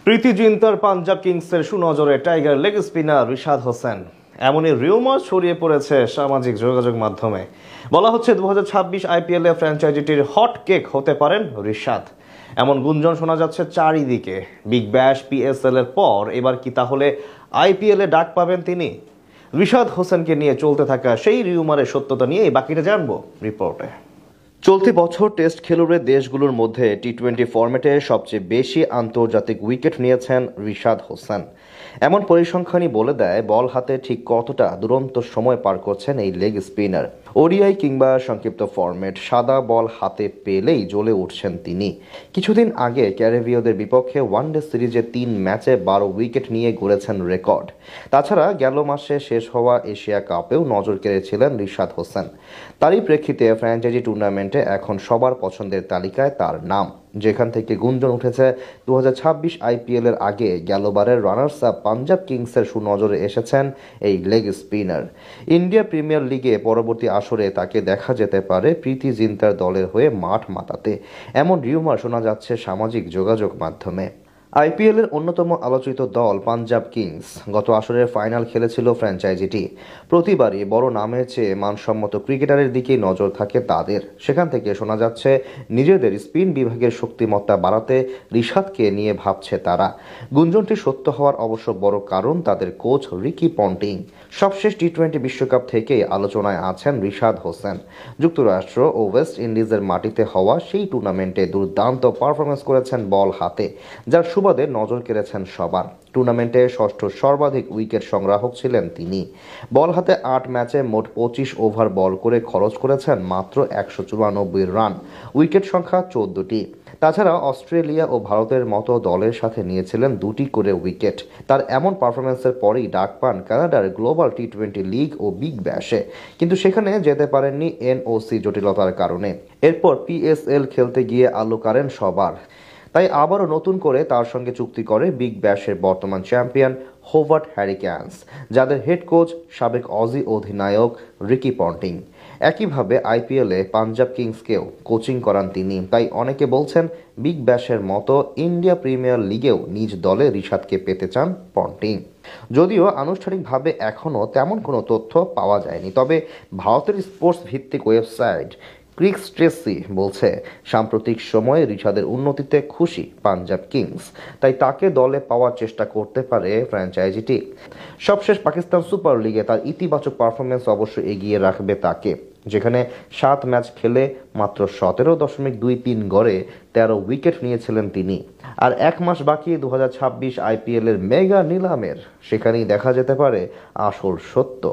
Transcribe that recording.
প্রীতি জিন্তার পাঞ্জাব কিংসের সুনজরে tiger leg spinner Rishad Hossain, এমনই রিউমার ছড়িয়ে পড়েছে সামাজিক যোগাযোগ মাধ্যমে। বলা হচ্ছে 2026 আইপিএলে ফ্র্যাঞ্চাইজিটির হট কেক হতে পারেন রিশাদ। এমন গুঞ্জন শোনা যাচ্ছে চারিদিকে। বিগ ব্যাশ পিএসএল এর পর এবার কি তাহলে আইপিএলে ডাক পাবেন তিনি? রিশাদ হোসেনকে নিয়ে চলতে থাকা সেই রিউমারের সত্যতা নিয়েই বাকিটা জানবো রিপোর্টে। চলতি বছর টেস্ট খেলুড়ে দেশগুলোর মধ্যে টি-20 ফরম্যাটে সবচেয়ে বেশি আন্তর্জাতিক উইকেট নিয়েছেন রিশাদ হোসেন। এমন পরিসংখ্যানই বলে দেয় বল হাতে ঠিক কতটা দুরন্ত সময় পার করছেন এই লেগ স্পিনার। ওডিআই কিংবা সংক্ষিপ্ত ফরম্যাট সাদা বল হাতে পেলেই জ্বলে উঠছেন তিনি। কিছুদিন আগে ক্যারিবীয়দের বিপক্ষে ওয়ানডে সিরিজে 3 ম্যাচে 12 উইকেট নিয়ে গড়েছেন রেকর্ড। তাছাড়া গেল মাসে শেষ হওয়া এশিয়া কাপেও নজর কেড়েছিলেন রিশাদ হোসেন। তারই প্রেক্ষিতে ফ্র্যাঞ্চাইজি টুর্নামেন্টে এখন সবার পছন্দের তালিকায় তার নাম, যেখান থেকে গুঞ্জন উঠেছে 2026 আইপিএল এর আগে গেলবারের রানার্স আপ পাঞ্জাব কিংসের সুনজরে এসেছেন এই লেগ স্পিনার। ইন্ডিয়া প্রিমিয়ার লিগে পরবর্তী আসরে তাকে দেখা যেতে পারে প্রীতি জিন্তার দলের হয়ে মাঠ মাতাতে, এমন রিউমার শোনা যাচ্ছে সামাজিক যোগাযোগ মাধ্যমে। আইপিএল এর অন্যতম আলোচিত দল পাঞ্জাব কিংস গত আসরের ফাইনাল খেলেছিল ফ্র্যাঞ্চাইজিটি। প্রতিবারই বড় নামের চেয়ে মানসম্মত ক্রিকেটারের দিকেই নজর থাকে তাদের। সেখান থেকে শোনা যাচ্ছে নিজেদের স্পিন বিভাগের শক্তিমত্তা বাড়াতে রিশাদকে নিয়ে ভাবছে তারা। গুঞ্জনটি সত্য হওয়ার অবশ্য বড় কারণ তাদের কোচ রিকি পন্টিং। সবশেষ টি-20 বিশ্বকাপ থেকেই আলোচনায় আছেন রিশাদ হোসেন। যুক্তরাষ্ট্র ও ওয়েস্ট ইন্ডিজের মাটিতে হওয়া সেই টুর্নামেন্টে দুর্দান্ত পারফরমেন্স করেছেন বল হাতে, যার সুবাদে নজর কেড়েছেন সবার। টুর্নামেন্টে ষষ্ঠ সর্বাধিক উইকেট সংগ্রাহক ছিলেন তিনি। বল হাতে 8 ম্যাচে মোট 25 ওভার বল করে খরচ করেছেন মাত্র 194 রান, উইকেট সংখ্যা 14টি। তাছাড়া অস্ট্রেলিয়া ও ভারতের মতো দলের সাথে নিয়েছিলেন 2টি করে উইকেট। তার এমন পারফরমেন্সের পরেই ডাক পান কানাডার গ্লোবাল টি-20 লিগ ও বিগ ব্যাশে, কিন্তু সেখানে যেতে পারেননি এনওসি জটিলতার কারণে। এরপর পিএসএল খেলতে গিয়ে আলো কাড়েন সবার। তাই আবারও নতুন করে তার সঙ্গে চুক্তি করে বিগ ব্যাশের বর্তমান চ্যাম্পিয়ন হোভার্ট হ্যারিকেন্স, যাদের হেড কোচ সাবেক অজি অধিনায়ক রিকি পন্টিং। একইভাবে আইপিএলে পাঞ্জাব কিংসকেও কোচিং করান তিনি। তাই অনেকে বলছেন বিগ ব্যাশের মতো ইন্ডিয়া প্রিমিয়ার লিগেও নিজ দলে রিশাদকে পেতে চান পন্টিং। যদিও আনুষ্ঠানিকভাবে এখনও তেমন কোনো তথ্য পাওয়া যায়নি, তবে ভারতের স্পোর্টস ভিত্তিক ওয়েবসাইট ক্রিকস্ট্রেসি বলছে সাম্প্রতিক সময়ে রিশাদের উন্নতিতে খুশি পাঞ্জাব কিংস, তাই তাকে দলে পাওয়ার চেষ্টা করতে পারে ফ্র্যাঞ্চাইজিটি। সবশেষ পাকিস্তান সুপার লিগে তার ইতিবাচক পারফরমেন্স অবশ্য এগিয়ে রাখবে তাকে, যেখানে 7 ম্যাচ খেলে মাত্র 17.23 গড়ে 13 উইকেট নিয়েছিলেন তিনি। আর 1 মাস বাকি 2026 আইপিএল এর মেগা নিলামের, সেখানেই দেখা যেতে পারে আসল সত্য।